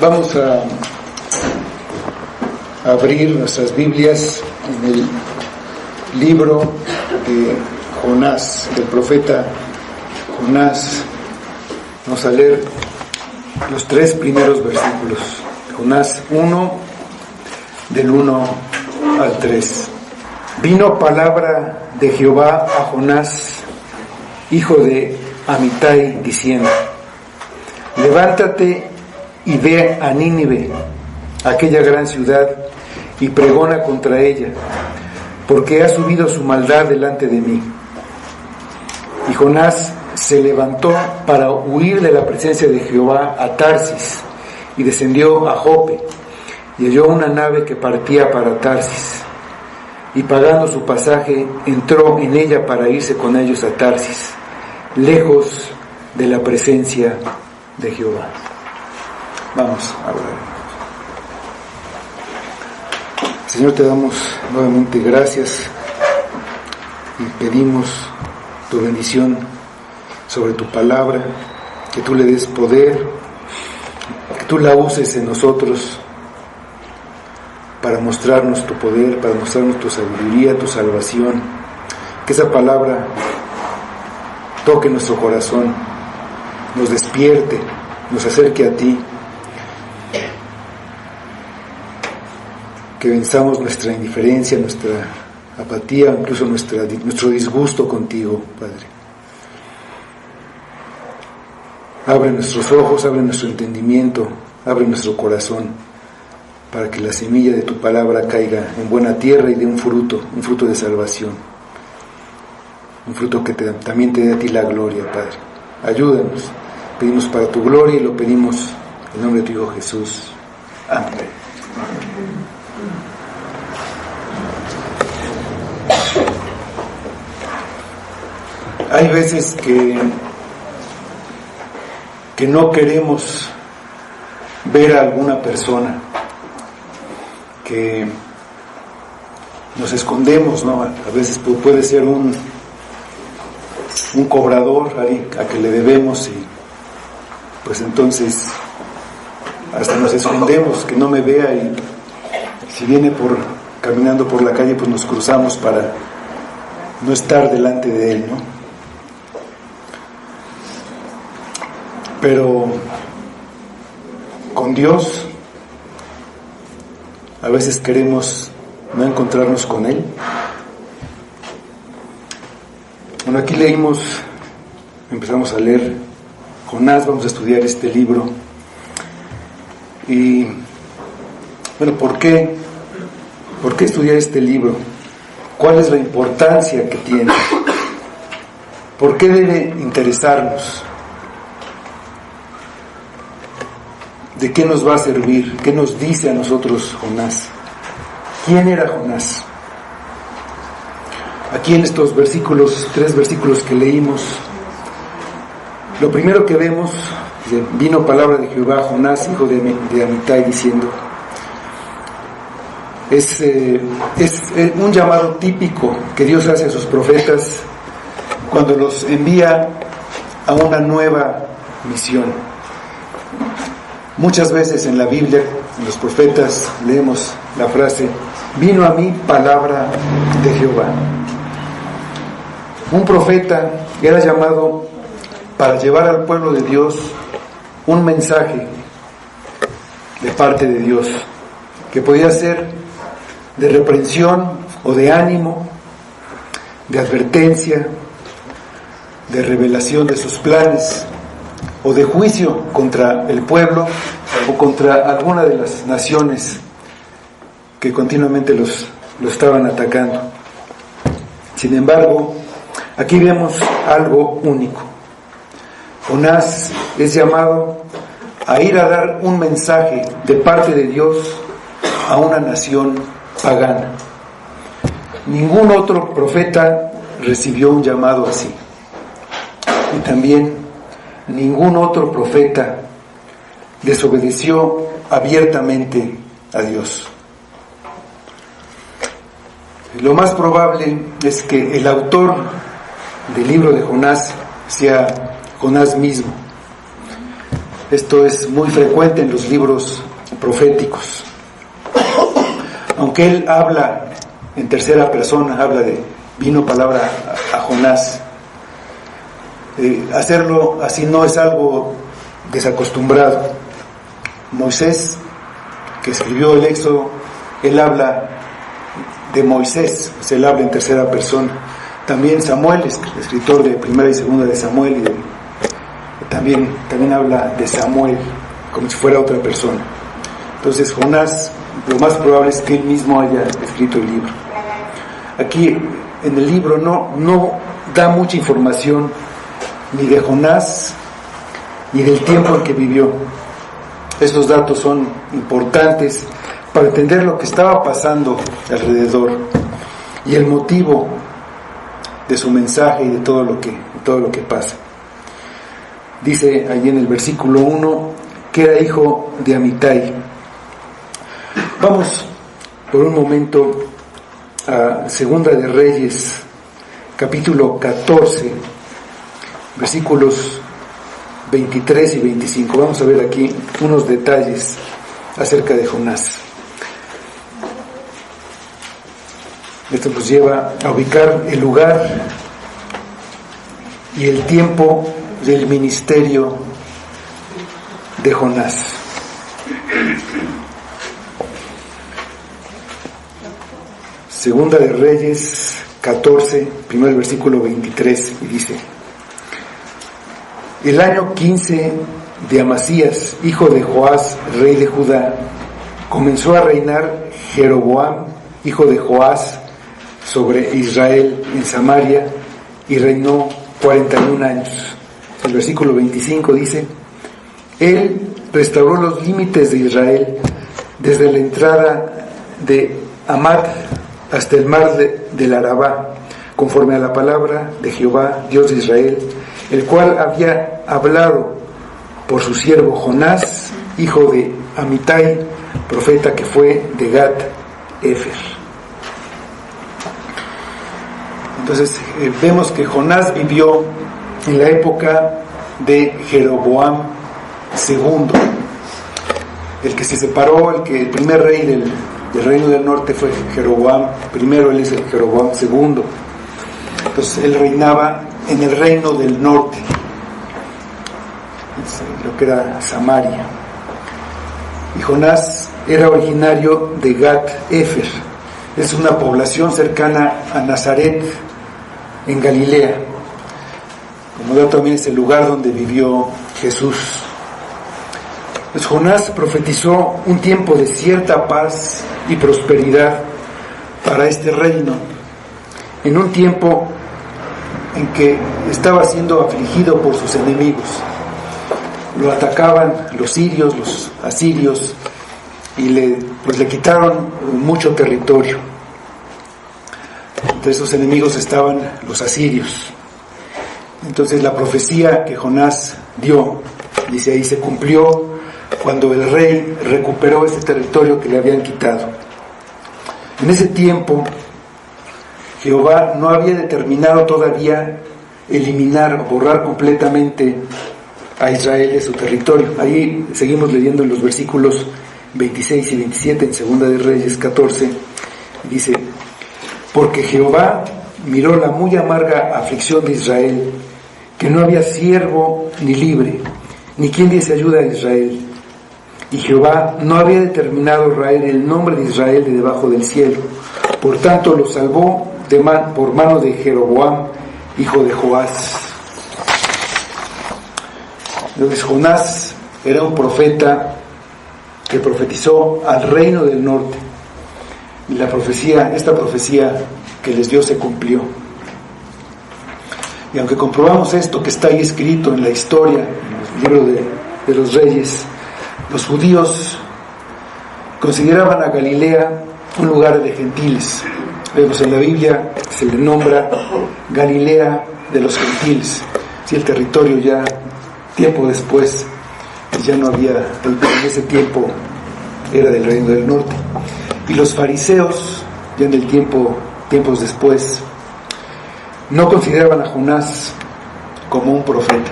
Vamos a abrir nuestras Biblias en el libro de Jonás, del profeta Jonás. Vamos a leer los 3 primeros versículos. Jonás 1, del 1 al 3. Vino palabra de Jehová a Jonás, hijo de Amitai, diciendo: levántate y ve a Nínive, aquella gran ciudad, y pregona contra ella, porque ha subido su maldad delante de mí. Y Jonás se levantó para huir de la presencia de Jehová a Tarsis, y descendió a Jope, y halló una nave que partía para Tarsis, y pagando su pasaje, entró en ella para irse con ellos a Tarsis, lejos de la presencia de Jehová. Vamos a orar. Señor, te damos nuevamente gracias y pedimos tu bendición sobre tu palabra, que tú le des poder, que tú la uses en nosotros para mostrarnos tu poder, para mostrarnos tu sabiduría, tu salvación, que esa palabra toque nuestro corazón, nos despierte, nos acerque a ti, que venzamos nuestra indiferencia, nuestra apatía, incluso nuestro disgusto contigo, Padre. Abre nuestros ojos, abre nuestro entendimiento, abre nuestro corazón, para que la semilla de tu palabra caiga en buena tierra y dé un fruto de salvación, un fruto que también te dé a ti la gloria, Padre. Ayúdanos, pedimos para tu gloria y lo pedimos en nombre de tu Hijo Jesús. Amén. Hay veces que no queremos ver a alguna persona, que nos escondemos, ¿no? A veces puede ser un cobrador a que le debemos, y pues entonces hasta nos escondemos, que no me vea, y si viene caminando por la calle, pues nos cruzamos para no estar delante de él, ¿no? Pero con Dios a veces queremos no encontrarnos con Él. Bueno, aquí empezamos a leer Jonás, vamos a estudiar este libro. Y bueno, ¿por qué estudiar este libro? ¿Cuál es la importancia que tiene? ¿Por qué debe interesarnos? ¿De qué nos va a servir? ¿Qué nos dice a nosotros Jonás? ¿Quién era Jonás? Aquí en estos 3 versículos que leímos, lo primero que vemos, vino palabra de Jehová a Jonás, hijo de Amitai, diciendo, es un llamado típico que Dios hace a sus profetas cuando los envía a una nueva misión. Muchas veces en la Biblia, en los profetas, leemos la frase: vino a mí palabra de Jehová. Un profeta era llamado para llevar al pueblo de Dios un mensaje de parte de Dios, que podía ser de reprensión o de ánimo, de advertencia, de revelación de sus planes, o de juicio contra el pueblo o contra alguna de las naciones que continuamente lo estaban atacando. Sin embargo, aquí vemos algo único. Jonás es llamado a ir a dar un mensaje de parte de Dios a una nación pagana. Ningún otro profeta recibió un llamado así. Y también ningún otro profeta desobedeció abiertamente a Dios. Lo más probable es que el autor del libro de Jonás sea Jonás mismo. Esto es muy frecuente en los libros proféticos. Aunque él habla en tercera persona, habla de vino palabra a Jonás, hacerlo así no es algo desacostumbrado. Moisés, que escribió el Éxodo, él habla de Moisés, él habla en tercera persona. También Samuel, escritor de primera y segunda de Samuel, también habla de Samuel como si fuera otra persona. Entonces Jonás, lo más probable es que él mismo haya escrito el libro. Aquí en el libro no da mucha información ni de Jonás ni del tiempo en que vivió. Estos datos son importantes para entender lo que estaba pasando alrededor y el motivo de su mensaje y de todo lo que pasa. Dice allí en el versículo 1 que era hijo de Amitai. Vamos por un momento a Segunda de Reyes, capítulo 14, versículos 23 y 25. Vamos a ver aquí unos detalles acerca de Jonás. Esto nos lleva a ubicar el lugar y el tiempo del ministerio de Jonás. Segunda de Reyes 14, primero el versículo 23, y dice: el año 15 de Amasías, hijo de Joás, rey de Judá, comenzó a reinar Jeroboam, hijo de Joás, sobre Israel en Samaria, y reinó 41 años. El versículo 25 dice: él restauró los límites de Israel desde la entrada de Hamat hasta el mar del Arabá, conforme a la palabra de Jehová, Dios de Israel, el cual había hablado por su siervo Jonás, hijo de Amitai, profeta que fue de Gat Efer. Entonces vemos que Jonás vivió en la época de Jeroboam II, el que se separó, el primer rey del reino del norte fue Jeroboam primero, él es el Jeroboam II. Entonces él reinaba en el reino del norte, lo que era Samaria, y Jonás era originario de Gat Efer. Es una población cercana a Nazaret, en Galilea. Como dato también es el lugar donde vivió Jesús. Pues Jonás profetizó un tiempo de cierta paz y prosperidad para este reino, en un tiempo en que estaba siendo afligido por sus enemigos. Lo atacaban los sirios, los asirios, y le quitaron mucho territorio. Entre esos enemigos estaban los asirios. Entonces la profecía que Jonás dio, dice ahí, se cumplió cuando el rey recuperó ese territorio que le habían quitado. En ese tiempo Jehová no había determinado todavía eliminar o borrar completamente a Israel de su territorio. Ahí seguimos leyendo en los versículos 26 y 27 en Segunda de Reyes 14, dice: porque Jehová miró la muy amarga aflicción de Israel, que no había siervo ni libre, ni quien diese ayuda a Israel. Y Jehová no había determinado raer el nombre de Israel de debajo del cielo. Por tanto lo salvó por mano de Jeroboam, hijo de Joás. Entonces Jonás era un profeta que profetizó al reino del norte. Y esta profecía que les dio se cumplió. Y aunque comprobamos esto que está ahí escrito en la historia, en el libro de los Reyes, los judíos consideraban a Galilea un lugar de gentiles. Vemos en la Biblia se le nombra Galilea de los gentiles. Si el territorio ya tiempo después ya no había, en ese tiempo era del reino del norte. Y los fariseos, ya en el tiempos después, no consideraban a Jonás como un profeta.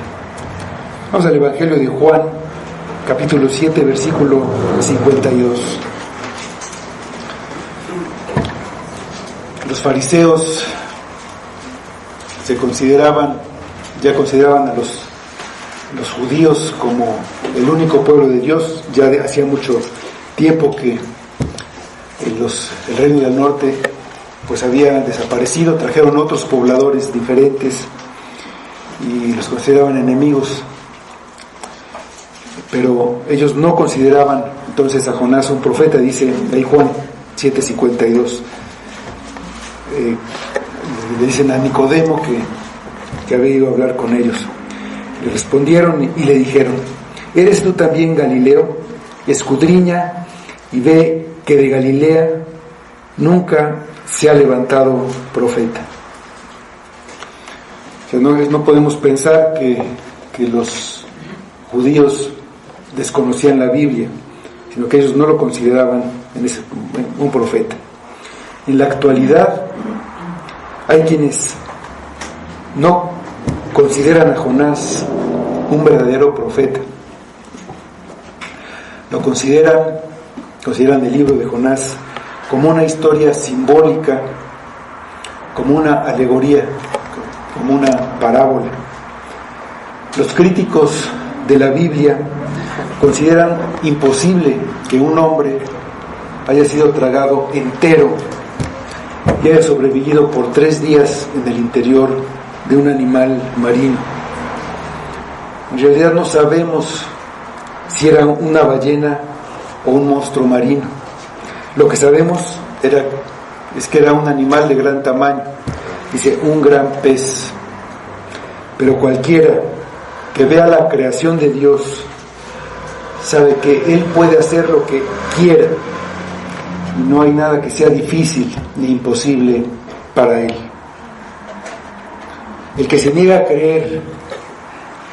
Vamos al Evangelio de Juan, capítulo 7, versículo 52. Los fariseos consideraban a los judíos como el único pueblo de Dios. Ya hacía mucho tiempo que el reino del norte pues había desaparecido, trajeron otros pobladores diferentes y los consideraban enemigos, pero ellos no consideraban entonces a Jonás un profeta. Dice ahí Juan 7:52, le dicen a Nicodemo que había ido a hablar con ellos. Le respondieron y le dijeron: ¿eres tú también Galileo? Escudriña y ve que de Galilea nunca se ha levantado profeta. O sea, no podemos pensar que los judíos desconocían la Biblia, sino que ellos no lo consideraban un profeta. En la actualidad hay quienes no consideran a Jonás un verdadero profeta. Lo consideran el libro de Jonás como una historia simbólica, como una alegoría, como una parábola. Los críticos de la Biblia consideran imposible que un hombre haya sido tragado entero y haya sobrevivido por 3 días en el interior de un animal marino. En realidad no sabemos si era una ballena o un monstruo marino. Lo que sabemos es que era un animal de gran tamaño, dice un gran pez. Pero cualquiera que vea la creación de Dios sabe que Él puede hacer lo que quiera y no hay nada que sea difícil ni imposible para Él. El que se niega a creer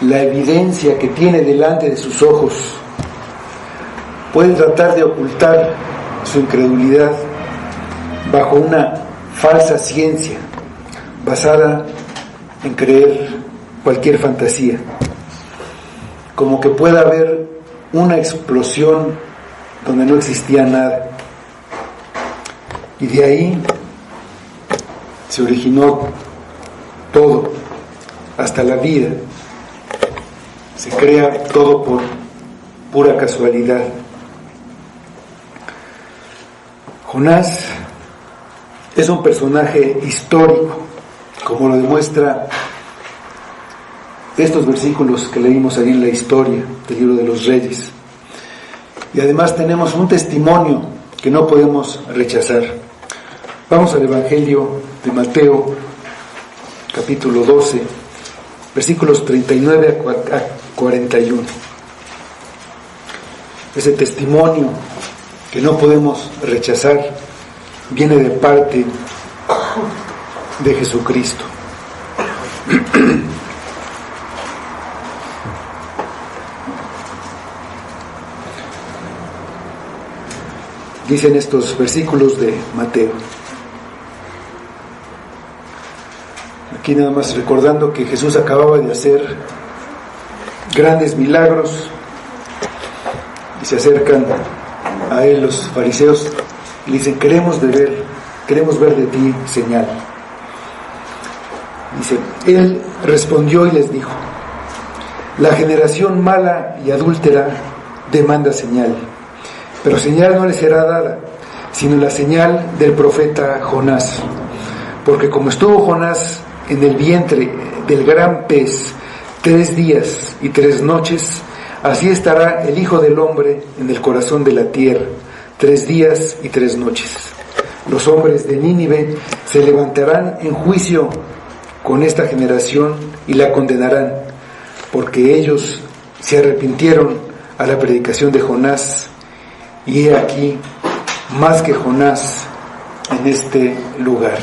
la evidencia que tiene delante de sus ojos puede tratar de ocultar su incredulidad bajo una falsa ciencia basada en creer cualquier fantasía, como que pueda haber una explosión donde no existía nada, y de ahí se originó todo, hasta la vida. Se crea todo por pura casualidad. Jonás es un personaje histórico, como lo demuestra estos versículos que leímos ahí en la historia del libro de los Reyes. Y además tenemos un testimonio que no podemos rechazar. Vamos al Evangelio de Mateo, capítulo 12, versículos 39 a 41. Ese testimonio que no podemos rechazar viene de parte de Jesucristo. Dicen estos versículos de Mateo. Aquí nada más recordando que Jesús acababa de hacer grandes milagros y se acercan a él los fariseos y le dicen: queremos ver de ti señal. Dice: él respondió y les dijo: la generación mala y adúltera demanda señal, pero señal no les será dada, sino la señal del profeta Jonás. Porque como estuvo Jonás en el vientre del gran pez 3 días y 3 noches, así estará el Hijo del Hombre en el corazón de la tierra 3 días y 3 noches. Los hombres de Nínive se levantarán en juicio con esta generación y la condenarán, porque ellos se arrepintieron a la predicación de Jonás, y he aquí más que Jonás en este lugar.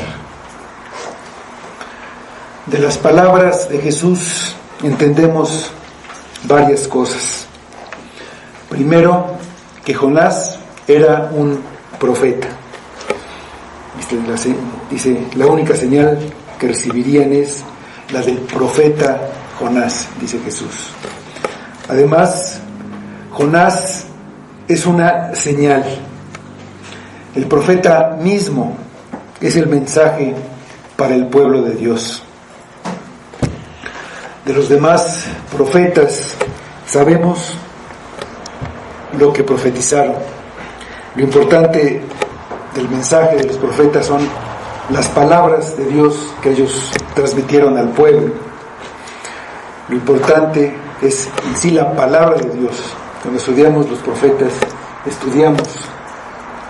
De las palabras de Jesús entendemos varias cosas. Primero, que Jonás era un profeta. Dice, la única señal que recibirían es la del profeta Jonás, dice Jesús. Además, Jonás es una señal. El profeta mismo es el mensaje para el pueblo de Dios. De los demás profetas sabemos lo que profetizaron. Lo importante del mensaje de los profetas son las palabras de Dios que ellos transmitieron al pueblo. Lo importante es en sí la palabra de Dios. Cuando estudiamos los profetas, estudiamos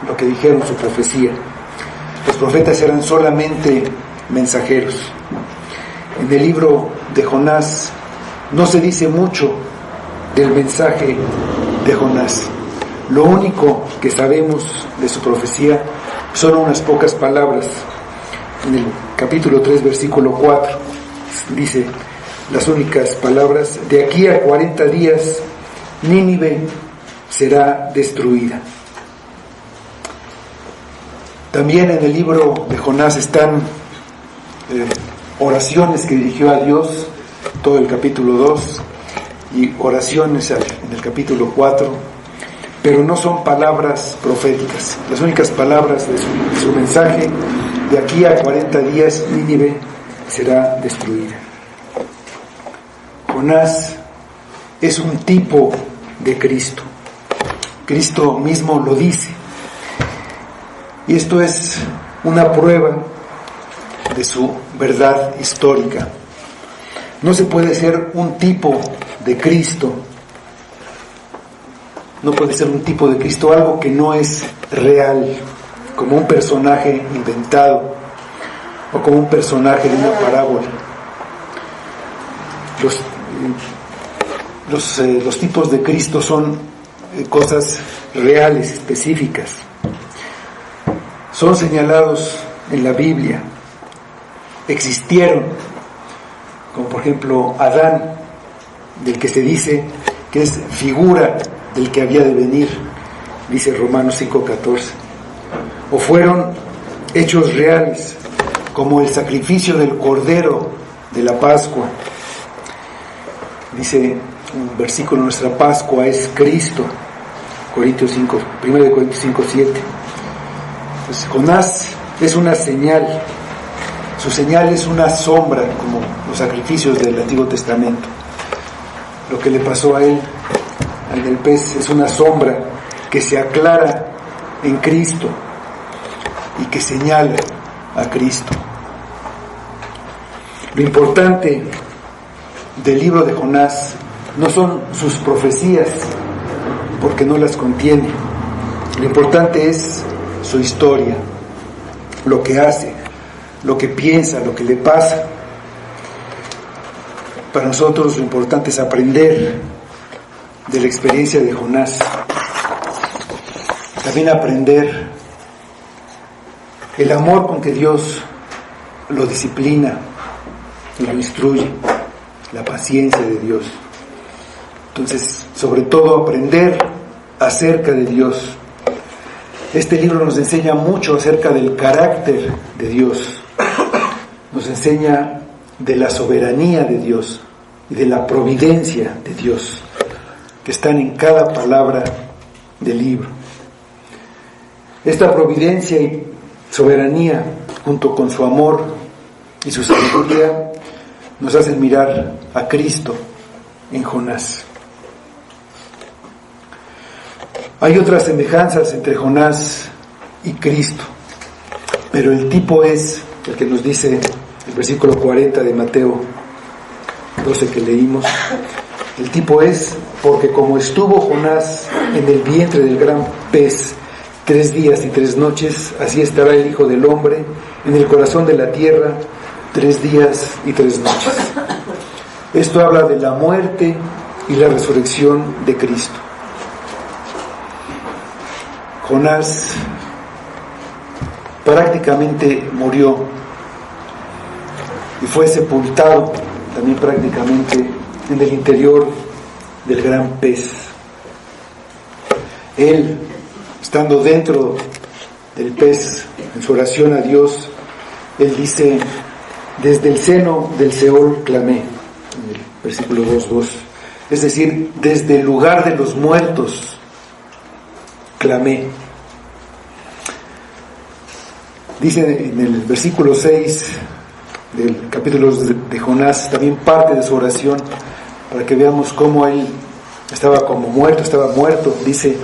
lo que dijeron su profecía. Los profetas eran solamente mensajeros. En el libro de Jonás no se dice mucho del mensaje de Jonás. Lo único que sabemos de su profecía son unas pocas palabras. En el capítulo 3, versículo 4, dice las únicas palabras: de aquí a 40 días Nínive será destruida. También en el libro de Jonás están oraciones que dirigió a Dios, todo el capítulo 2, y oraciones en el capítulo 4, pero no son palabras proféticas. Las únicas palabras de su mensaje: de aquí a 40 días Nínive será destruida. Jonás es un tipo de Cristo. Cristo mismo lo dice. Y esto es una prueba de su verdad histórica. No se puede ser un tipo de Cristo. No puede ser un tipo de Cristo algo que no es real, como un personaje inventado o como un personaje de una parábola. Los tipos de Cristo son cosas reales, específicas. Son señalados en la Biblia. Existieron, como por ejemplo Adán, del que se dice que es figura del que había de venir, dice Romanos 5:14. O fueron hechos reales, como el sacrificio del Cordero de la Pascua. Dice un versículo: nuestra Pascua es Cristo. 1 Corintios 5:7. Pues Jonás es una señal. Su señal es una sombra, como los sacrificios del Antiguo Testamento. Lo que le pasó a él, al del pez, es una sombra que se aclara en Cristo y que señala a Cristo. Lo importante del libro de Jonás no son sus profecías, porque no las contiene. Lo importante es su historia, lo que hace, lo que piensa, lo que le pasa. Para nosotros lo importante es aprender de la experiencia de Jonás. También aprender el amor con que Dios lo disciplina y lo instruye, la paciencia de Dios. Entonces, sobre todo, aprender acerca de Dios. Este libro nos enseña mucho acerca del carácter de Dios. Nos enseña de la soberanía de Dios y de la providencia de Dios, que están en cada palabra del libro. Esta providencia y soberanía, junto con su amor y su sabiduría, nos hacen mirar a Cristo en Jonás. Hay otras semejanzas entre Jonás y Cristo, pero el tipo es el que nos dice el versículo 40 de Mateo 12 que leímos. El tipo es: porque como estuvo Jonás en el vientre del gran pez 3 días y 3 noches, así estará el Hijo del Hombre en el corazón de la tierra 3 días y 3 noches. Esto habla de la muerte y la resurrección de Cristo. Jonás prácticamente murió y fue sepultado también prácticamente en el interior del gran pez. Él, estando dentro del pez, en su oración a Dios, él dice: desde el seno del Seol clamé, en el versículo 2:2, es decir, desde el lugar de los muertos, clamé. Dice en el versículo 6 del capítulo de Jonás, también parte de su oración, para que veamos cómo él estaba muerto. Dice: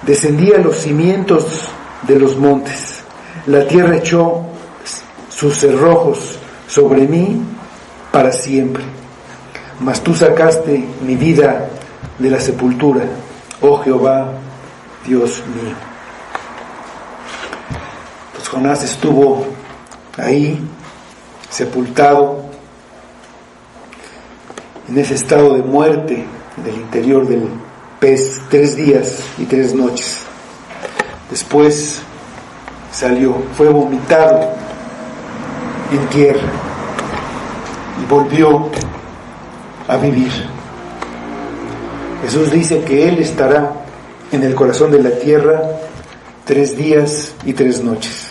descendí a los cimientos de los montes, la tierra echó sus cerrojos sobre mí para siempre. Mas tú sacaste mi vida de la sepultura, oh Jehová, Dios mío. Pues Jonás estuvo ahí, sepultado, en ese estado de muerte en el interior del pez, 3 días y 3 noches. Después salió, fue vomitado en tierra y volvió a vivir. Jesús dice que Él estará en el corazón de la tierra 3 días y 3 noches.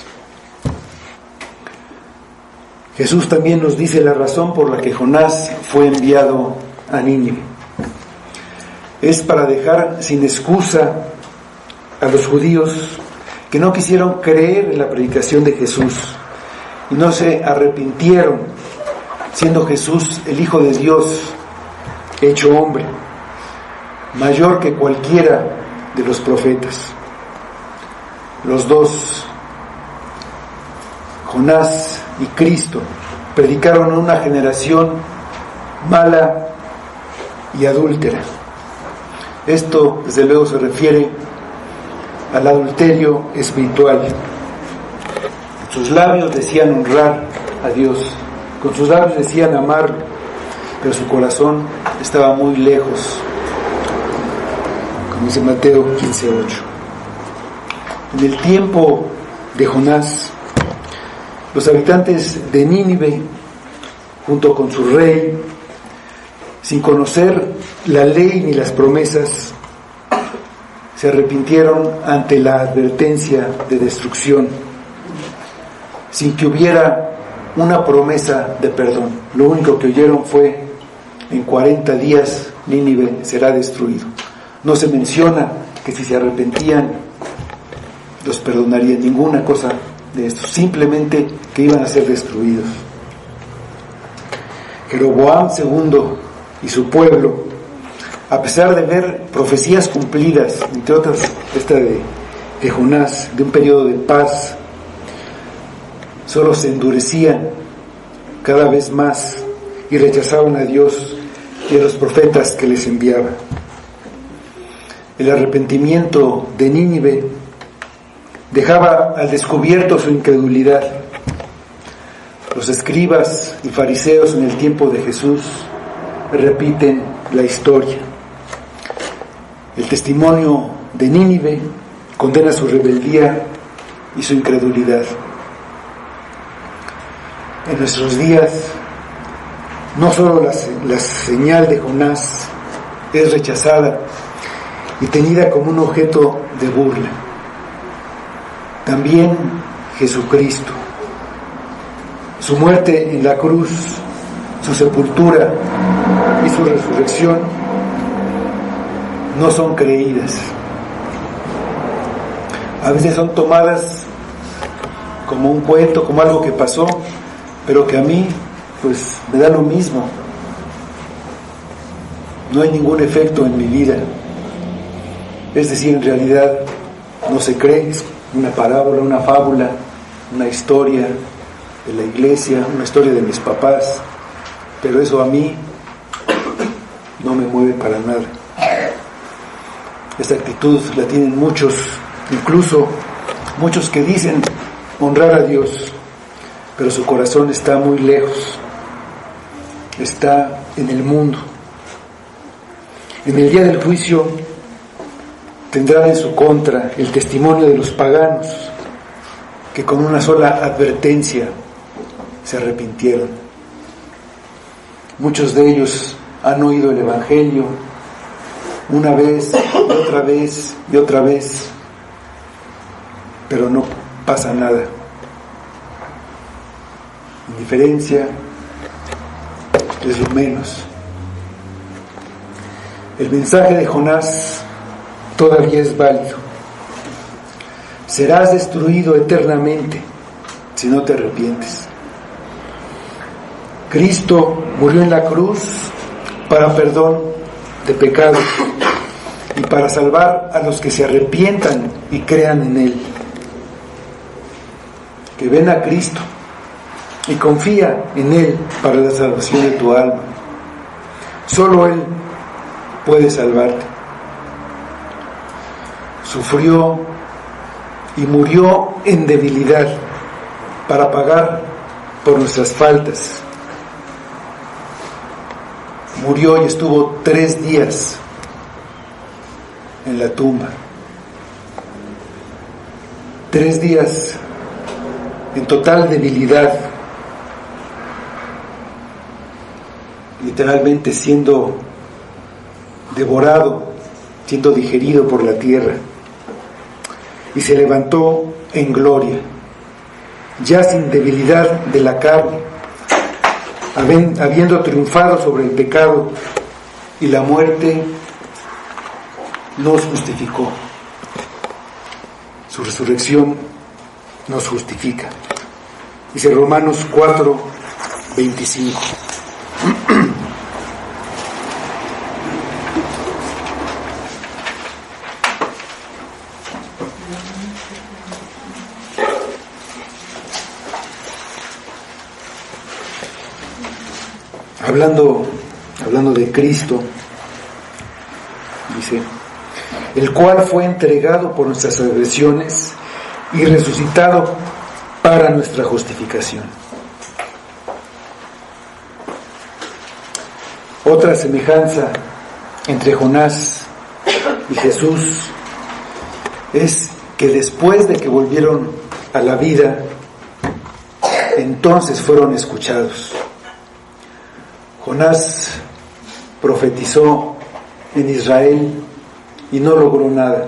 Jesús también nos dice la razón por la que Jonás fue enviado a Nínive. Es para dejar sin excusa a los judíos que no quisieron creer en la predicación de Jesús y no se arrepintieron, siendo Jesús el Hijo de Dios hecho hombre, mayor que cualquiera de los profetas. Los dos, Jonás y Cristo, predicaron a una generación mala y adúltera. Esto, desde luego, se refiere al adulterio espiritual. Sus labios decían honrar a Dios, con sus labios decían amar, pero su corazón estaba muy lejos, como dice Mateo 15:8. En el tiempo de Jonás, los habitantes de Nínive, junto con su rey, sin conocer la ley ni las promesas, se arrepintieron ante la advertencia de destrucción, sin que hubiera una promesa de perdón. Lo único que oyeron fue: en 40 días Nínive será destruido. No se menciona que si se arrepentían los perdonarían, ninguna cosa de esto, simplemente que iban a ser destruidos. Jeroboam II y su pueblo, a pesar de ver profecías cumplidas, entre otras esta de Jonás, de un periodo de paz, solo se endurecían cada vez más y rechazaban a Dios y a los profetas que les enviaba. El arrepentimiento de Nínive dejaba al descubierto su incredulidad. Los escribas y fariseos en el tiempo de Jesús repiten la historia. El testimonio de Nínive condena su rebeldía y su incredulidad. En nuestros días, no solo la señal de Jonás es rechazada y tenida como un objeto de burla, también Jesucristo, su muerte en la cruz, su sepultura y su resurrección no son creídas. A veces son tomadas como un cuento, como algo que pasó, pero que a mí pues me da lo mismo. No hay ningún efecto en mi vida. Es decir, en realidad no se cree, es una parábola, una fábula, una historia de la iglesia, una historia de mis papás, pero eso a mí no me mueve para nada. Esta actitud la tienen muchos, incluso muchos que dicen honrar a Dios, pero su corazón está muy lejos, está en el mundo. En el día del juicio tendrán en su contra el testimonio de los paganos, que con una sola advertencia se arrepintieron. Muchos de ellos han oído el Evangelio una vez y otra vez y otra vez, pero no pasa nada. Indiferencia es lo menos. El mensaje de Jonás todavía es válido. Serás destruido eternamente si no te arrepientes. Cristo murió en la cruz para perdón de pecados y para salvar a los que se arrepientan y crean en Él. Que ven a Cristo y confía en Él para la salvación de tu alma. Solo Él puede salvarte. Sufrió y murió en debilidad para pagar por nuestras faltas. Murió y estuvo 3 días en la tumba. 3 días en total debilidad, literalmente siendo devorado, siendo digerido por la tierra, y se levantó en gloria, ya sin debilidad de la carne, habiendo triunfado sobre el pecado y la muerte, nos justificó. Su resurrección nos justifica. Dice Romanos 4:25. Hablando de Cristo, dice, el cual fue entregado por nuestras transgresiones y resucitado para nuestra justificación. Otra semejanza entre Jonás y Jesús es que después de que volvieron a la vida, entonces fueron escuchados. Jonás profetizó en Israel y no logró nada.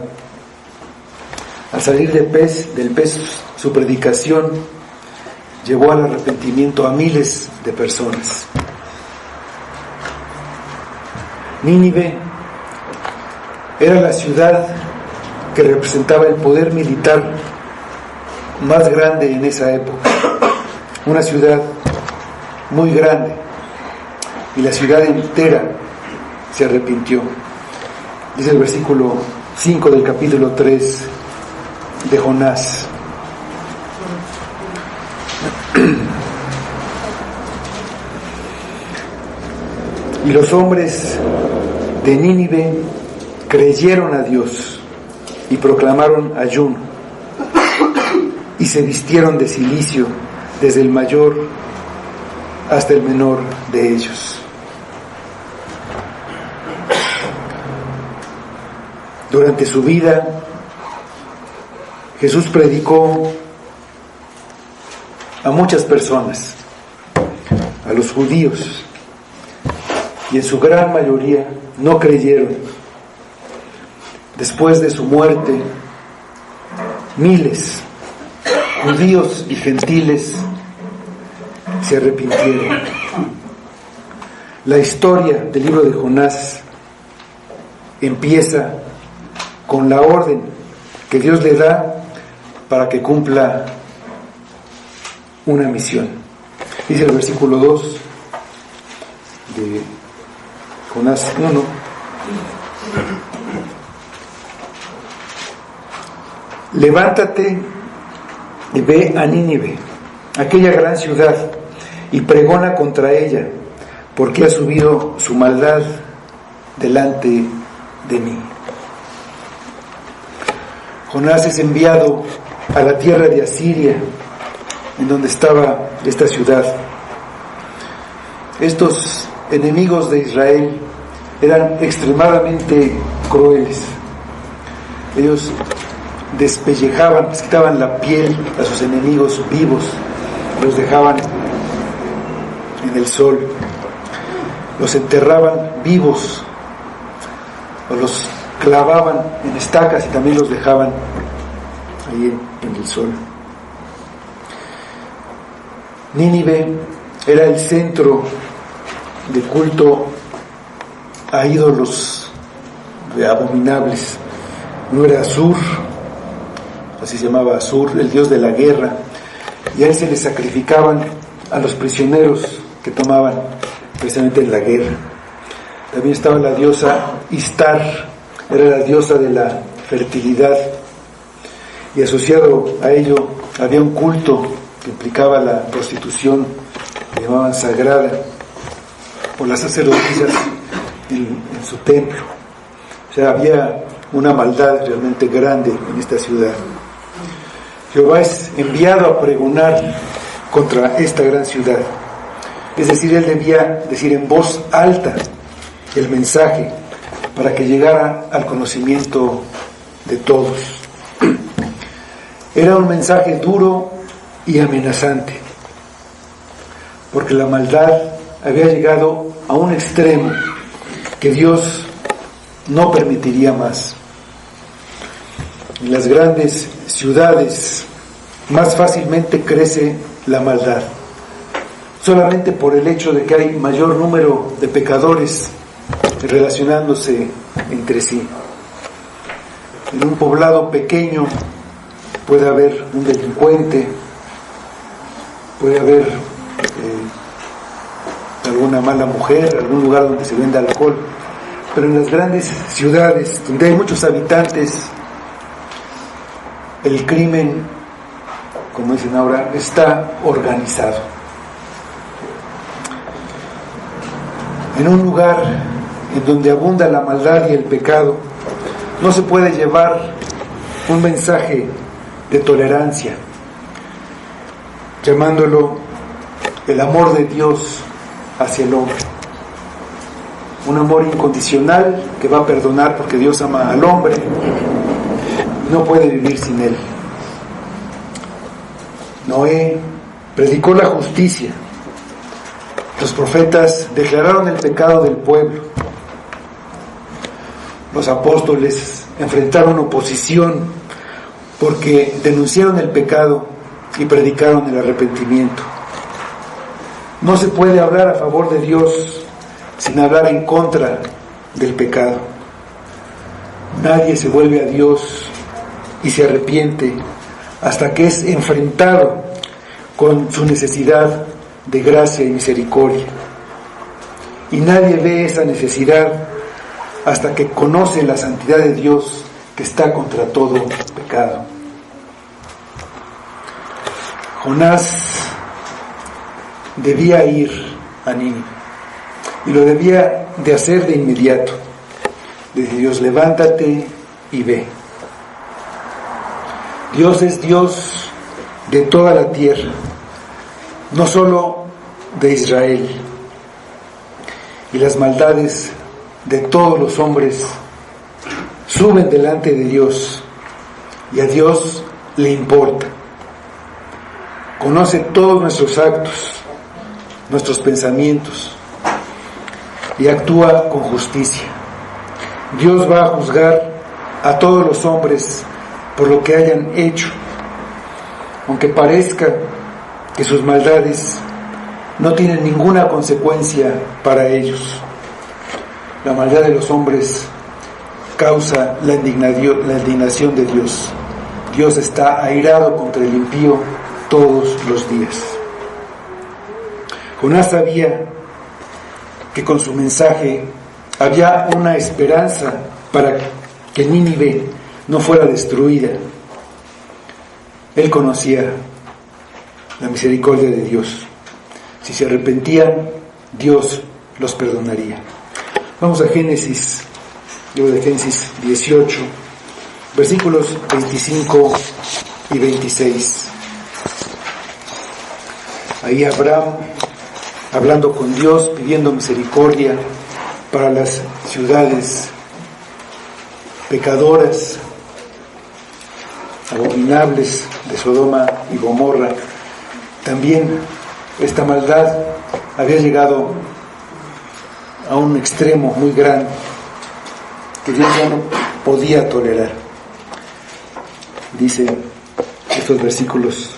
Al salir del pez, su predicación llevó al arrepentimiento a miles de personas. Nínive era la ciudad que representaba el poder militar más grande en esa época. Una ciudad muy grande, y la ciudad entera se arrepintió. Dice el versículo 5 del capítulo 3 de Jonás. Y los hombres de Nínive creyeron a Dios y proclamaron ayuno y se vistieron de cilicio desde el mayor hasta el menor de ellos. Durante su vida, Jesús predicó a muchas personas, a los judíos, y en su gran mayoría no creyeron. Después de su muerte, miles, judíos y gentiles, se arrepintieron. La historia del libro de Jonás empieza con la orden que Dios le da para que cumpla una misión. Dice el versículo 2 de Jonás 1: levántate y ve a Nínive, aquella gran ciudad, y pregona contra ella, porque ha subido su maldad delante de mí. Jonás es enviado a la tierra de Asiria, en donde estaba esta ciudad. Estos enemigos de Israel eran extremadamente crueles. Ellos despellejaban, les quitaban la piel a sus enemigos vivos, los dejaban en el sol, los enterraban vivos o los clavaban en estacas y también los dejaban ahí en el sol. Nínive era el centro de culto a ídolos abominables. Uno era Asur, así se llamaba Asur, el dios de la guerra, y a él se le sacrificaban a los prisioneros que tomaban precisamente en la guerra. También estaba la diosa Istar, era la diosa de la fertilidad, y asociado a ello había un culto que implicaba la prostitución, que llamaban sagrada, por las sacerdotisas en su templo. O sea, había una maldad realmente grande en esta ciudad. Jehová es enviado a pregonar contra esta gran ciudad. Es decir, él debía decir en voz alta el mensaje para que llegara al conocimiento de todos. Era un mensaje duro y amenazante, porque la maldad había llegado a un extremo que Dios no permitiría más. En las grandes ciudades más fácilmente crece la maldad, solamente por el hecho de que hay mayor número de pecadores relacionándose entre sí. En un poblado pequeño puede haber un delincuente, puede haber alguna mala mujer, algún lugar donde se vende alcohol, pero en las grandes ciudades donde hay muchos habitantes, el crimen, como dicen ahora, está organizado. En un lugar en donde abunda la maldad y el pecado, no se puede llevar un mensaje de tolerancia, llamándolo el amor de Dios hacia el hombre. Un amor incondicional que va a perdonar porque Dios ama al hombre y no puede vivir sin él. Noé predicó la justicia. Los profetas declararon el pecado del pueblo. Los apóstoles enfrentaron oposición porque denunciaron el pecado y predicaron el arrepentimiento. No se puede hablar a favor de Dios sin hablar en contra del pecado. Nadie se vuelve a Dios y se arrepiente hasta que es enfrentado con su necesidad de gracia y misericordia. Y nadie ve esa necesidad hasta que conoce la santidad de Dios que está contra todo pecado. Jonás debía ir a Nínive y lo debía de hacer de inmediato. Dice Dios: levántate y ve. Dios es Dios de toda la tierra, no solo de Israel, y las maldades de todos los hombres suben delante de Dios, y a Dios le importa. Conoce todos nuestros actos, nuestros pensamientos, y actúa con justicia. Dios va a juzgar a todos los hombres por lo que hayan hecho, aunque parezca que sus maldades no tienen ninguna consecuencia para ellos. La maldad de los hombres causa la indignación de Dios. Dios está airado contra el impío todos los días. Jonás sabía que con su mensaje había una esperanza para que Nínive no fuera destruida. Él conocía la misericordia de Dios. Si se arrepentían, Dios los perdonaría. Vamos a Génesis, libro de Génesis 18, versículos 25 y 26. Ahí Abraham, hablando con Dios, pidiendo misericordia para las ciudades pecadoras, abominables de Sodoma y Gomorra. También esta maldad había llegado a un extremo muy grande que Dios ya no podía tolerar. Dice estos versículos: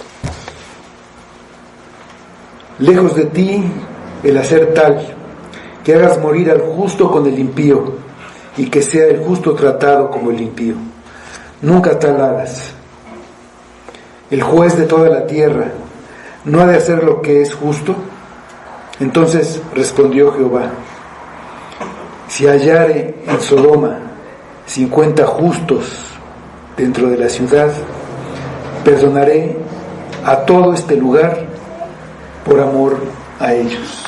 lejos de ti el hacer tal que hagas morir al justo con el impío y que sea el justo tratado como el impío. Nunca tal hagas. El juez de toda la tierra ¿no ha de hacer lo que es justo? Entonces respondió Jehová: si hallare en Sodoma 50 justos dentro de la ciudad, perdonaré a todo este lugar por amor a ellos.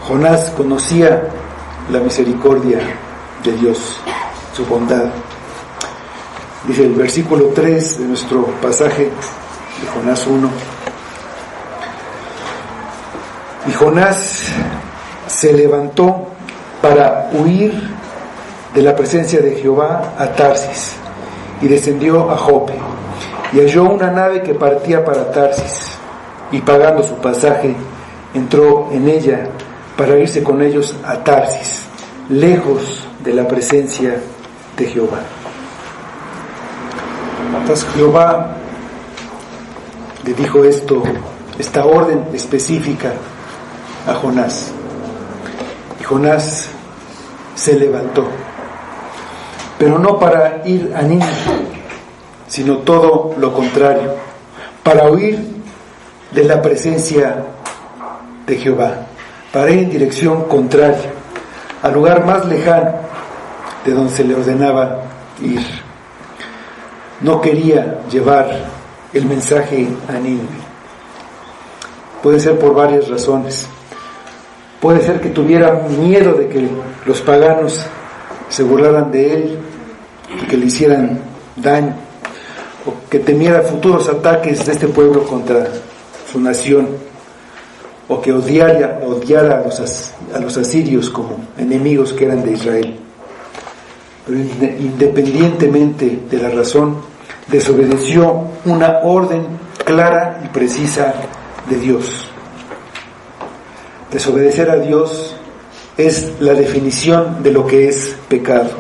Jonás conocía la misericordia de Dios, su bondad. Dice el versículo 3 de nuestro pasaje de Jonás 1. Y Jonás se levantó para huir de la presencia de Jehová a Tarsis, y descendió a Jope, y halló una nave que partía para Tarsis, y pagando su pasaje, entró en ella para irse con ellos a Tarsis, lejos de la presencia de Jehová. Entonces Jehová le dijo esta orden específica a Jonás. Y Jonás se levantó, pero no para ir a Nínive, sino todo lo contrario, para huir de la presencia de Jehová, para ir en dirección contraria, al lugar más lejano de donde se le ordenaba ir. No quería llevar el mensaje a Nínive. Puede ser por varias razones. Puede ser que tuviera miedo de que los paganos se burlaran de él y que le hicieran daño, o que temiera futuros ataques de este pueblo contra su nación, o que odiara a los asirios como enemigos que eran de Israel. Pero independientemente de la razón, desobedeció una orden clara y precisa de Dios. Desobedecer a Dios es la definición de lo que es pecado.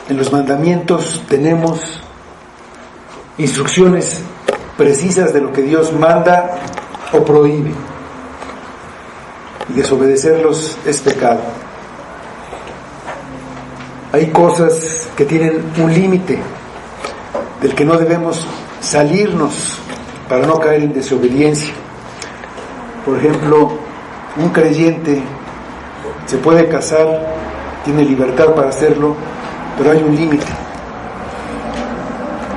En los mandamientos tenemos instrucciones precisas de lo que Dios manda o prohíbe, y desobedecerlos es pecado. Hay cosas que tienen un límite del que no debemos salirnos para no caer en desobediencia. Por ejemplo, un creyente se puede casar, tiene libertad para hacerlo, pero hay un límite.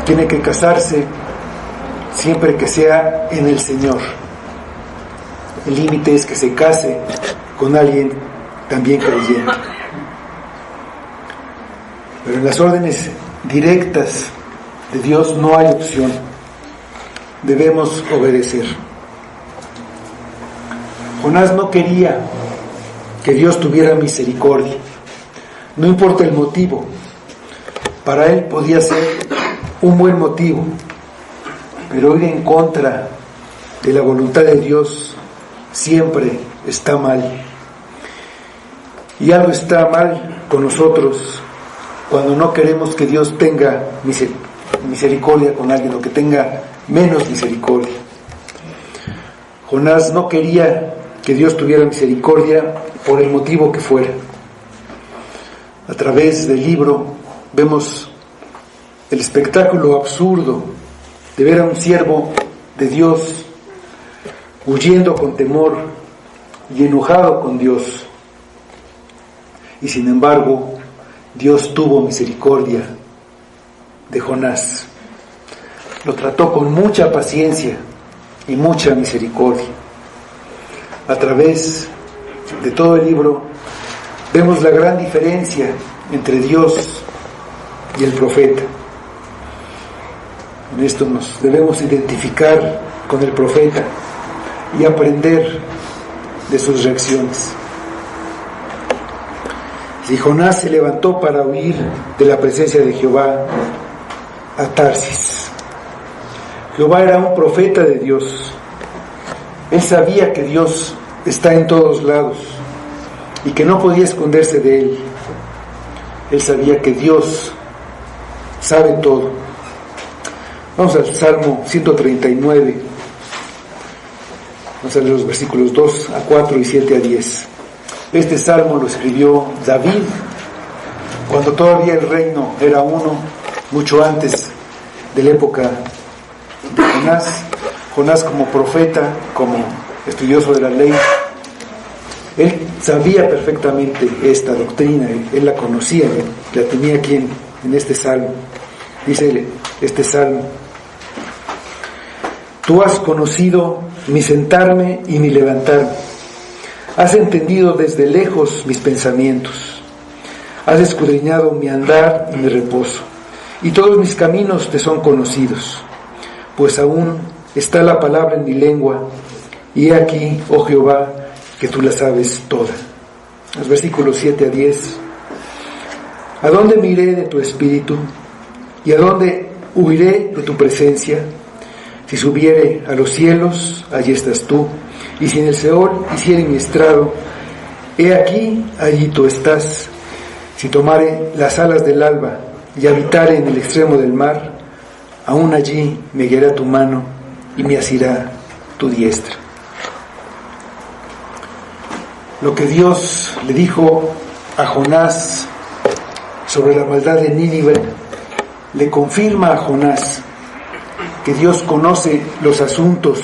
Tiene que casarse siempre que sea en el Señor. El límite es que se case con alguien también creyente. Pero en las órdenes directas de Dios no hay opción. Debemos obedecer. Jonás no quería que Dios tuviera misericordia. No importa el motivo. Para él podía ser un buen motivo, pero ir en contra de la voluntad de Dios siempre está mal. Y algo está mal con nosotros cuando no queremos que Dios tenga misericordia con alguien, o que tenga menos misericordia. Jonás no quería que Dios tuviera misericordia por el motivo que fuera. A través del libro vemos el espectáculo absurdo de ver a un siervo de Dios huyendo con temor y enojado con Dios. Y sin embargo, Dios tuvo misericordia de Jonás. Lo trató con mucha paciencia y mucha misericordia. A través de todo el libro vemos la gran diferencia entre Dios y el profeta. En esto nos debemos identificar con el profeta y aprender de sus reacciones. Y Jonás se levantó para huir de la presencia de Jehová a Tarsis. Jehová era un profeta de Dios. Él sabía que Dios está en todos lados y que no podía esconderse de él. Él sabía que Dios sabe todo. Vamos al Salmo 139. Vamos a leer los versículos 2 a 4 y 7 a 10. Este salmo lo escribió David cuando todavía el reino era uno, mucho antes de la época de Jonás. Jonás, como profeta, como estudioso de la ley, él sabía perfectamente esta doctrina, él la conocía, la tenía aquí en este salmo. Dice este salmo: Tú has conocido mi sentarme y mi levantarme, has entendido desde lejos mis pensamientos, has escudriñado mi andar y mi reposo, y todos mis caminos te son conocidos, pues aún está la palabra en mi lengua, y he aquí, oh Jehová, que tú la sabes toda. Los versículos 7 a 10. ¿A dónde me iré de tu espíritu? ¿Y a dónde huiré de tu presencia? Si subiere a los cielos, allí estás tú, y si en el Seol hiciere mi estrado, he aquí, allí tú estás. Si tomare las alas del alba y habitare en el extremo del mar, aún allí me guiará tu mano y me asirá tu diestra. Lo que Dios le dijo a Jonás sobre la maldad de Nínive le confirma a Jonás que Dios conoce los asuntos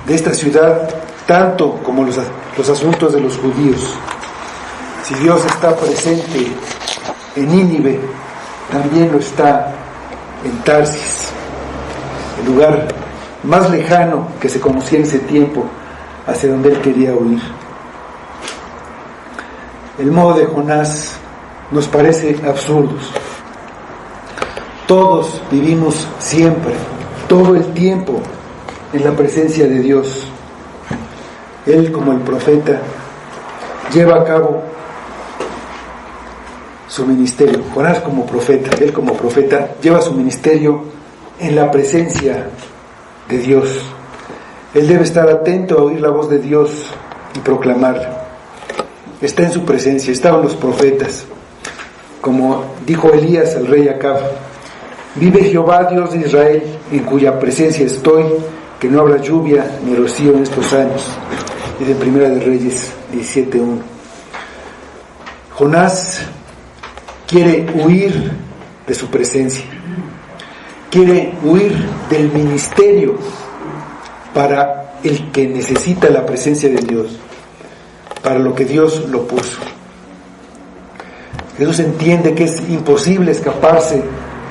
de esta ciudad tanto como los asuntos de los judíos. Si Dios está presente en Nínive, también lo está en Tarsis, el lugar más lejano que se conocía en ese tiempo, hacia donde él quería huir. El modo de Jonás nos parece absurdo. Todos vivimos siempre, todo el tiempo, en la presencia de Dios. Él, como el profeta, lleva a cabo su ministerio. Jonás, como profeta, él como profeta, lleva su ministerio en la presencia de Dios. Él debe estar atento a oír la voz de Dios y proclamarla. Está en su presencia, estaban los profetas. Como dijo Elías al rey Acab: Vive Jehová, Dios de Israel, en cuya presencia estoy, que no habrá lluvia ni rocío en estos años. Es de Primera de Reyes 17:1. Jonás quiere huir de su presencia, quiere huir del ministerio para el que necesita la presencia de Dios, para lo que Dios lo puso. Jesús entiende que es imposible escaparse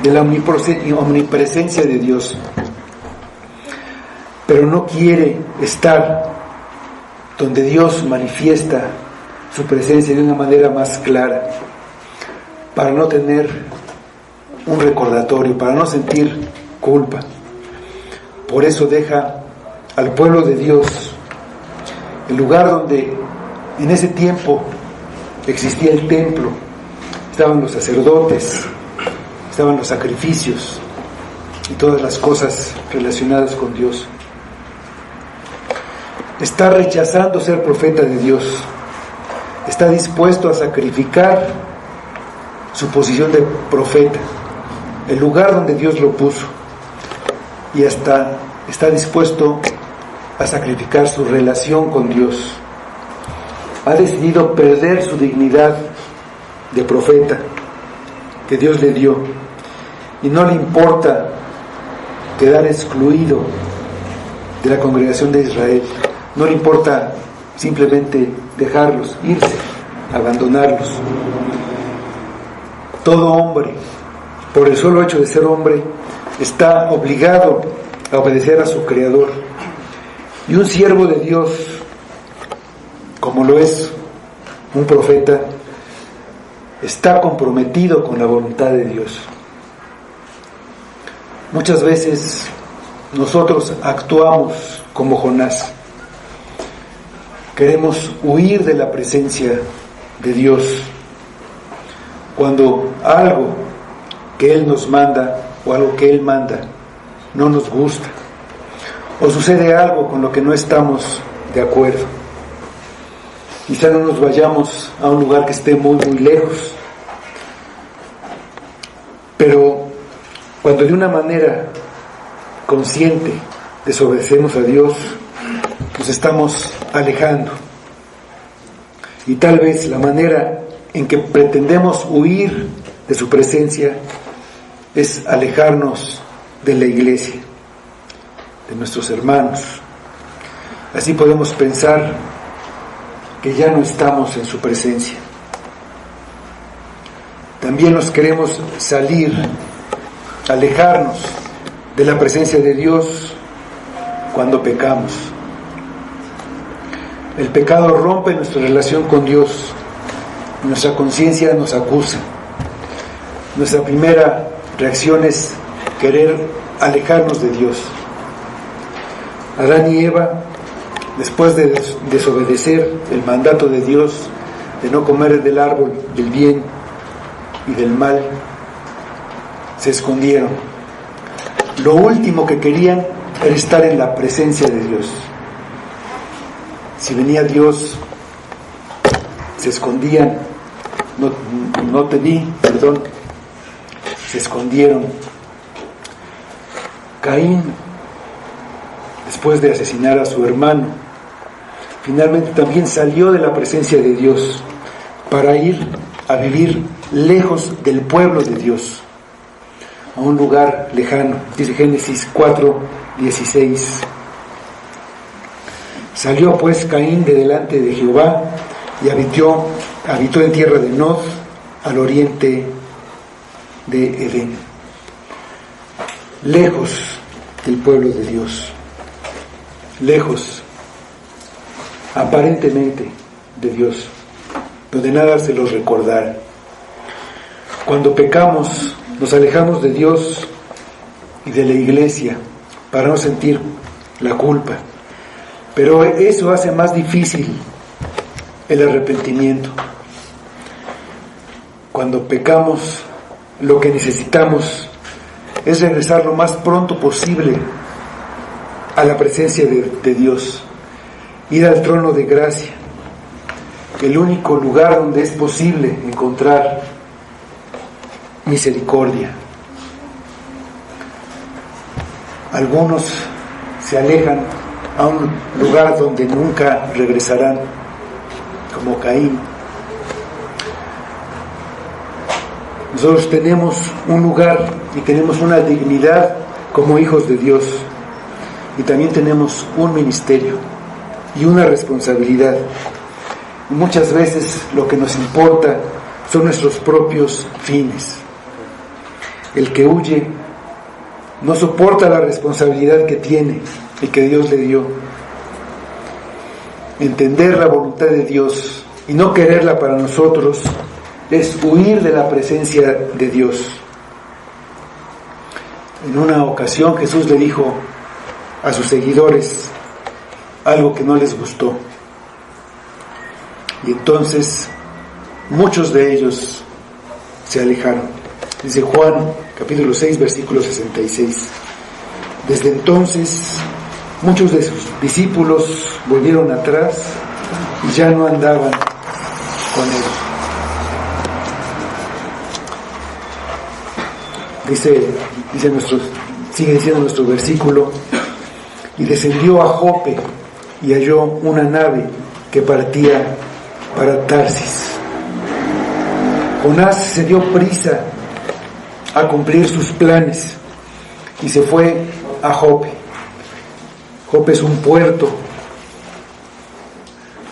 de la omnipresencia de Dios, pero no quiere estar donde Dios manifiesta su presencia de una manera más clara, para no tener un recordatorio, para no sentir culpa. Por eso deja al pueblo de Dios el lugar donde en ese tiempo existía el templo, estaban los sacerdotes, estaban los sacrificios y todas las cosas relacionadas con Dios. Está rechazando ser profeta de Dios, está dispuesto a sacrificar su posición de profeta, el lugar donde Dios lo puso, y hasta está dispuesto a sacrificar su relación con Dios. Ha decidido perder su dignidad de profeta que Dios le dio, y no le importa quedar excluido de la congregación de Israel, no le importa simplemente dejarlos, irse, abandonarlos. Todo hombre, por el solo hecho de ser hombre, está obligado a obedecer a su Creador, y un siervo de Dios, como lo es un profeta, está comprometido con la voluntad de Dios. Muchas veces nosotros actuamos como Jonás. Queremos huir de la presencia de Dios cuando algo que Él nos manda o algo que Él manda no nos gusta, o sucede algo con lo que no estamos de acuerdo. Quizá no nos vayamos a un lugar que esté muy lejos, pero cuando de una manera consciente desobedecemos a Dios, nos estamos alejando. Y tal vez la manera en que pretendemos huir de su presencia es alejarnos de la iglesia, de nuestros hermanos. Así podemos pensar que ya no estamos en su presencia. También nos queremos salir, alejarnos de la presencia de Dios cuando pecamos. El pecado rompe nuestra relación con Dios. Nuestra conciencia nos acusa. Nuestra primera reacción es querer alejarnos de Dios. Adán y Eva, después de desobedecer el mandato de Dios de no comer del árbol del bien y del mal, se escondieron. Lo último que querían era estar en la presencia de Dios. Si venía Dios, se escondían. Se escondieron. Caín, después de asesinar a su hermano, finalmente también salió de la presencia de Dios para ir a vivir lejos del pueblo de Dios, a un lugar lejano. Dice Génesis 4:16. Salió pues Caín de delante de Jehová y habitó en tierra de Nod, al oriente de Edén, lejos del pueblo de Dios, lejos aparentemente de Dios, donde nada se los recordara. Cuando pecamos, nos alejamos de Dios y de la iglesia para no sentir la culpa, pero eso hace más difícil el arrepentimiento. Cuando pecamos, lo que necesitamos es regresar lo más pronto posible a la presencia de Dios, ir al trono de gracia, el único lugar donde es posible encontrar misericordia. Algunos se alejan a un lugar donde nunca regresarán, como Caín. Nosotros tenemos un lugar y tenemos una dignidad como hijos de Dios, y también tenemos un ministerio y una responsabilidad. Muchas veces lo que nos importa son nuestros propios fines. El que huye no soporta la responsabilidad que tiene y que Dios le dio. Entender la voluntad de Dios y no quererla para nosotros es huir de la presencia de Dios. En una ocasión Jesús le dijo a sus seguidores algo que no les gustó, y entonces muchos de ellos se alejaron. Dice Juan capítulo 6 versículo 66. Desde entonces muchos de sus discípulos volvieron atrás y ya no andaban con él. Sigue diciendo nuestro versículo: y descendió a Jope y halló una nave que partía para Tarsis. Jonás se dio prisa a cumplir sus planes y se fue a Jope. Jope es un puerto,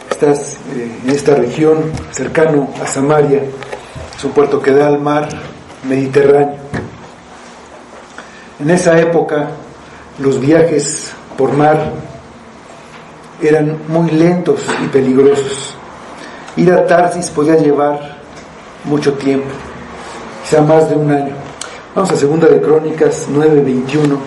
estás en esta región cercano a Samaria, es un puerto que da al mar Mediterráneo. En esa época los viajes por mar eran muy lentos y peligrosos. Ir a Tarsis podía llevar mucho tiempo, quizá más de un año. Vamos a 2 de Crónicas 9:21.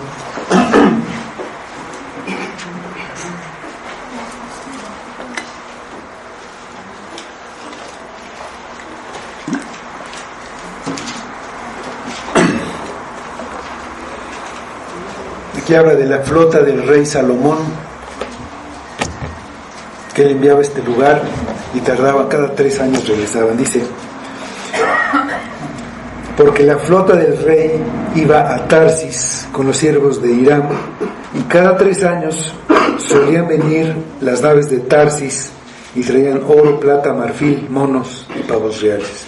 Aquí habla de la flota del rey Salomón, que él enviaba a este lugar y tardaba, cada 3 años regresaban. Dice: porque la flota del rey iba a Tarsis con los siervos de Hiram, y cada 3 años solían venir las naves de Tarsis y traían oro, plata, marfil, monos y pavos reales.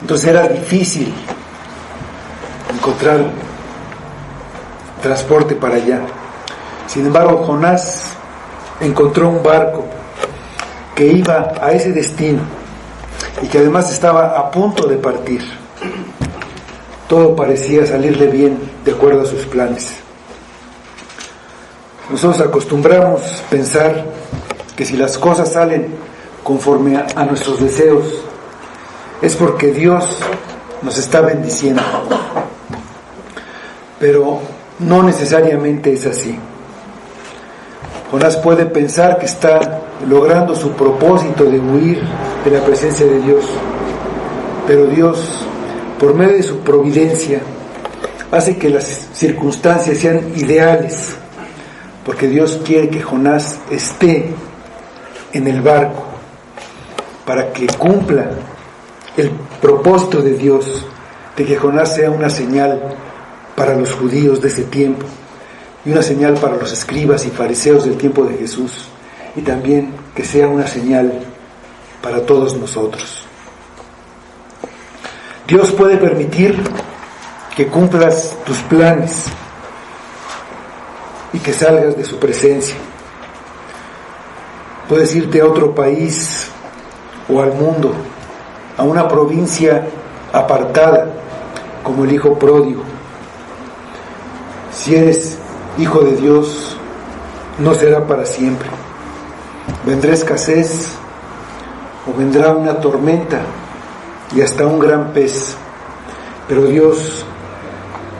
Entonces era difícil encontrar transporte para allá. Sin embargo, Jonás encontró un barco que iba a ese destino y que además estaba a punto de partir. Todo parecía salirle bien de acuerdo a sus planes. Nosotros acostumbramos pensar que si las cosas salen conforme a nuestros deseos, es porque Dios nos está bendiciendo. Pero no necesariamente es así. Jonás puede pensar que está logrando su propósito de huir de la presencia de Dios, pero Dios, por medio de su providencia, hace que las circunstancias sean ideales, porque Dios quiere que Jonás esté en el barco para que cumpla el propósito de Dios de que Jonás sea una señal para los judíos de ese tiempo y una señal para los escribas y fariseos del tiempo de Jesús, y también que sea una señal para todos nosotros. Dios puede permitir que cumplas tus planes y que salgas de su presencia. Puedes irte a otro país o al mundo, a una provincia apartada, como el hijo pródigo. Si eres hijo de Dios, no será para siempre. Vendrá escasez o vendrá una tormenta y hasta un gran pez, pero Dios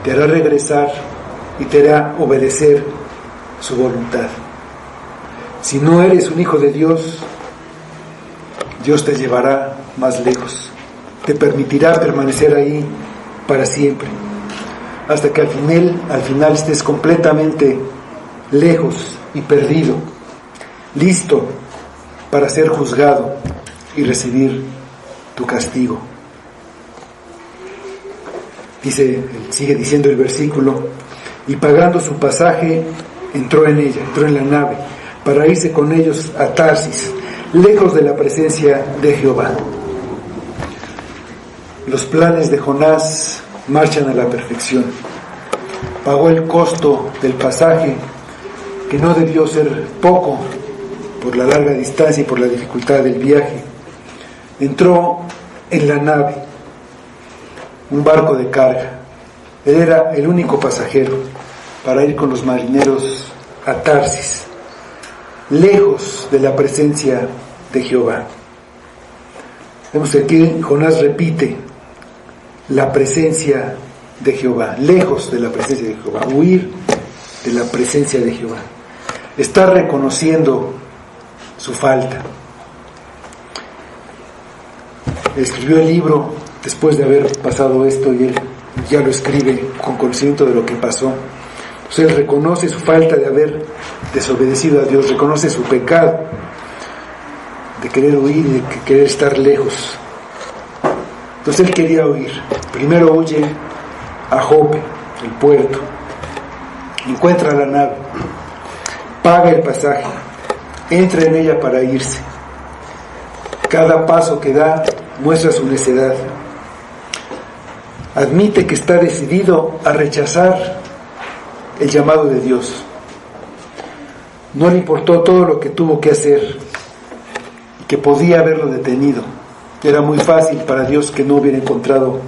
te hará regresar y te hará obedecer su voluntad. Si no eres un hijo de Dios, Dios te llevará más lejos, te permitirá permanecer ahí para siempre, hasta que al final estés completamente lejos y perdido, listo para ser juzgado y recibir tu castigo. Sigue diciendo el versículo: y pagando su pasaje, entró en la nave, para irse con ellos a Tarsis, lejos de la presencia de Jehová. Los planes de Jonás marchan a la perfección. Pagó el costo del pasaje, que no debió ser poco por la larga distancia y por la dificultad del viaje. Entró en la nave, un barco de carga. Él era el único pasajero para ir con los marineros a Tarsis, lejos de la presencia de Jehová. Vemos que aquí Jonás repite la presencia de Jehová, lejos de la presencia de Jehová, huir de la presencia de Jehová. Está reconociendo su falta. Escribió el libro después de haber pasado esto, y él ya lo escribe con conocimiento de lo que pasó. Entonces él reconoce su falta de haber desobedecido a Dios, reconoce su pecado de querer huir y de querer estar lejos. Entonces él quería huir. Primero huye a Jope, el puerto, encuentra la nave, paga el pasaje, entra en ella para irse. Cada paso que da muestra su necedad. Admite que está decidido a rechazar el llamado de Dios. No le importó todo lo que tuvo que hacer y que podía haberlo detenido. Era muy fácil para Dios que no hubiera encontrado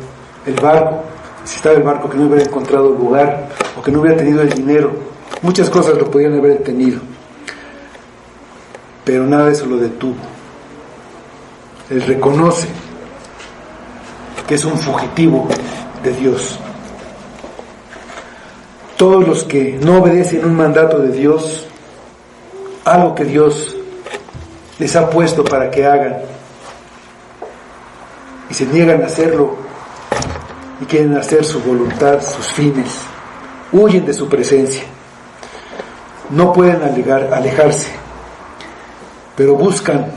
el barco, si estaba el barco, que no hubiera encontrado el lugar, o que no hubiera tenido el dinero. Muchas cosas lo podían haber detenido, pero nada de eso lo detuvo. Él reconoce que es un fugitivo de Dios. Todos los que no obedecen un mandato de Dios, algo que Dios les ha puesto para que hagan, y se niegan a hacerlo y quieren hacer su voluntad, sus fines, huyen de su presencia. No pueden alejarse, pero buscan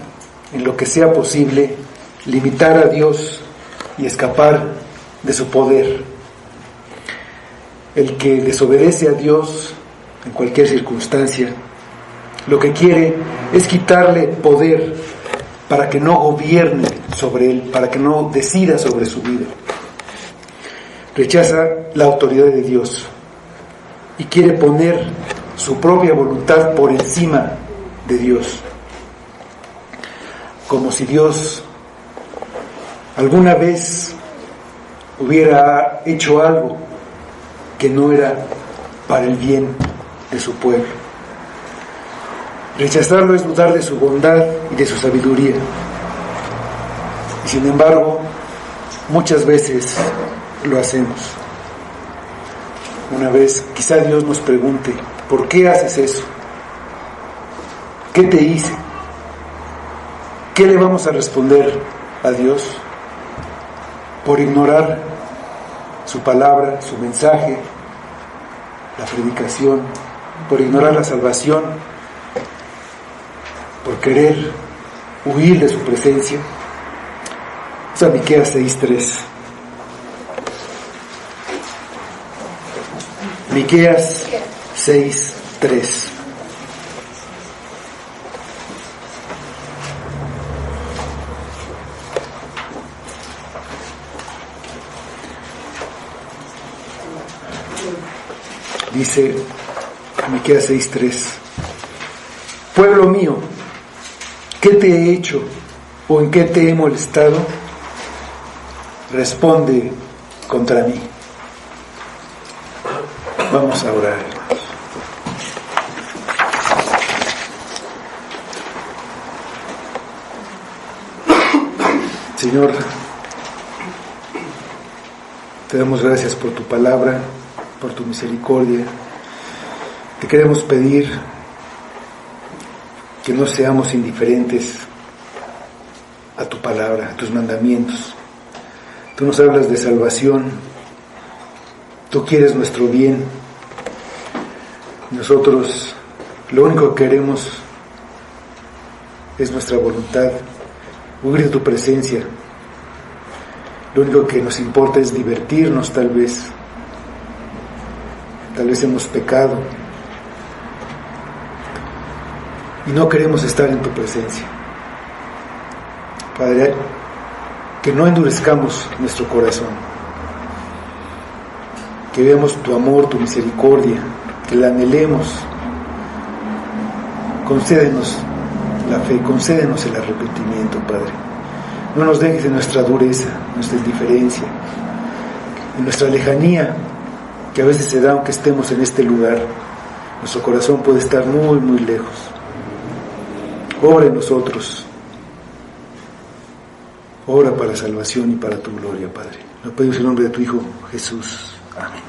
en lo que sea posible limitar a Dios y escapar de su poder. El que desobedece a Dios en cualquier circunstancia lo que quiere es quitarle poder para que no gobierne sobre él, para que no decida sobre su vida. Rechaza la autoridad de Dios y quiere poner su propia voluntad por encima de Dios, como si Dios alguna vez hubiera hecho algo que no era para el bien de su pueblo. Rechazarlo es dudar de su bondad y de su sabiduría. Y sin embargo, muchas veces lo hacemos. Una vez, quizá Dios nos pregunte, ¿por qué haces eso? ¿Qué te hice? ¿Qué le vamos a responder a Dios? Por ignorar su palabra, su mensaje, la predicación, por ignorar la salvación, por querer huir de su presencia. Es a Miqueas 6:3. Miqueas 6:3. Dice Miqueas 6:3: Pueblo mío, ¿qué te he hecho o en qué te he molestado? Responde contra mí. Vamos a orar. Señor, te damos gracias por tu palabra, por tu misericordia. Te queremos pedir que no seamos indiferentes a tu palabra, a tus mandamientos. Tú nos hablas de salvación, tú quieres nuestro bien. Nosotros lo único que queremos es nuestra voluntad, huir de tu presencia. Lo único que nos importa es divertirnos, tal vez hemos pecado y no queremos estar en tu presencia. Padre, que no endurezcamos nuestro corazón, que veamos tu amor, tu misericordia, que la anhelemos. Concédenos la fe, concédenos el arrepentimiento, Padre. No nos dejes en nuestra dureza, nuestra indiferencia, en nuestra lejanía, que a veces se da aunque estemos en este lugar. Nuestro corazón puede estar muy, muy lejos. Obra en nosotros. Obra para salvación y para tu gloria, Padre. Lo pedimos en el nombre de tu Hijo, Jesús. Amén.